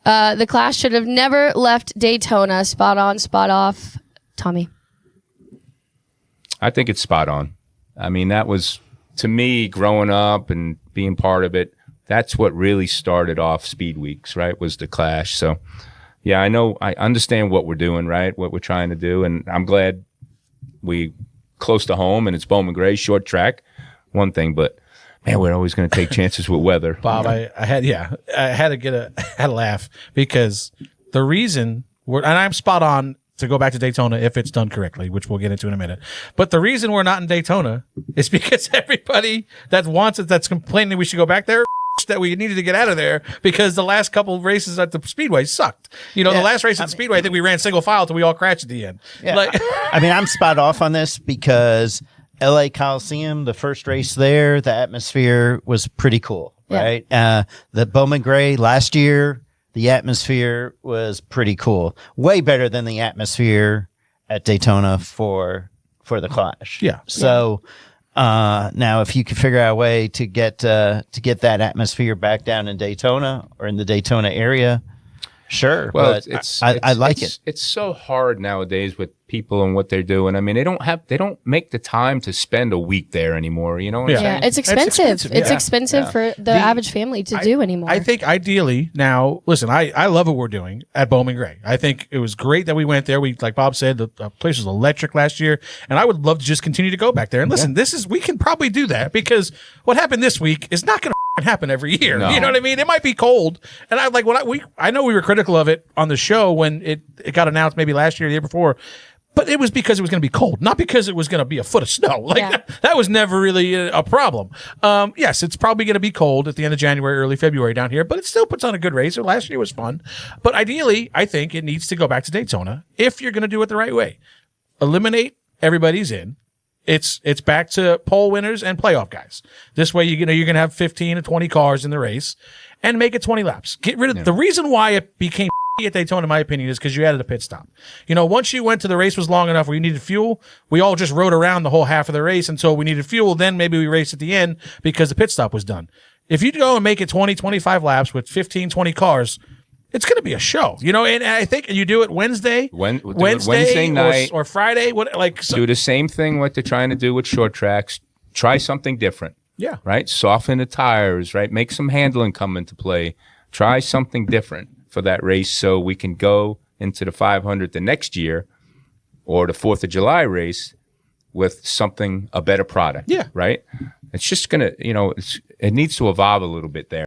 The Clash should have never left Daytona. Spot on, spot off. Tommy. I think it's spot on. I mean, that was, to me, growing up and being part of it, that's what really started off Speedweeks, right, was the Clash. So, yeah, I understand what we're doing, right, what we're trying to do, and I'm glad we close to home, and it's Bowman Gray, short track, one thing, but, man, we're always going to take chances with weather. Bob, I had to laugh because the reason and I'm spot on to go back to Daytona if it's done correctly, which we'll get into in a minute. But the reason we're not in Daytona is because everybody that wants it, that's complaining we should go back there, that we needed to get out of there because the last couple of races at the Speedway sucked. The last race at the Speedway, I think we ran single file till we all crashed at the end. Yeah. I mean, I'm spot off on this because LA Coliseum, the first race there, the atmosphere was pretty cool, right? The Bowman Gray last year, the atmosphere was pretty cool. Way better than the atmosphere at Daytona for the Clash. Yeah. So now if you could figure out a way to get that atmosphere back down in Daytona or in the Daytona area, sure. Well, but I like it. It's so hard nowadays with people and what they're doing. I mean, they don't make the time to spend a week there anymore. You know what I'm saying? It's expensive. It's expensive for the average family to do anymore. I think ideally now, listen, I love what we're doing at Bowman Gray. I think it was great that we went there. We, like Bob said, the place was electric last year, and I would love to just continue to go back there. And listen, we can probably do that because what happened this week is not going to happen every year. No. You know what I mean? It might be cold, and I know we were critical of it on the show when it got announced maybe last year, or the year before. But it was because it was going to be cold, not because it was going to be a foot of snow. That was never really a problem. Yes, it's probably going to be cold at the end of January, early February down here, but it still puts on a good race. So last year was fun. But ideally, I think it needs to go back to Daytona if you're going to do it the right way. Eliminate everybody's in. It's back to pole winners and playoff guys. This way, you're going to have 15 to 20 cars in the race and make it 20 laps. Get rid of the reason why it became at Daytona, in my opinion, is because you added a pit stop. Once you went to the race was long enough where you needed fuel, we all just rode around the whole half of the race until we needed fuel. Then maybe we raced at the end because the pit stop was done. If you go and make it 20, 25 laps with 15, 20 cars, it's going to be a show, and I think you do it Wednesday night or Friday. Do the same thing what they're trying to do with short tracks. Try something different. Yeah. Right. Soften the tires. Right. Make some handling come into play. Try something different for that race so we can go into the 500 the next year or the 4th of July race with a better product. Yeah. Right. It's just going to, it needs to evolve a little bit there.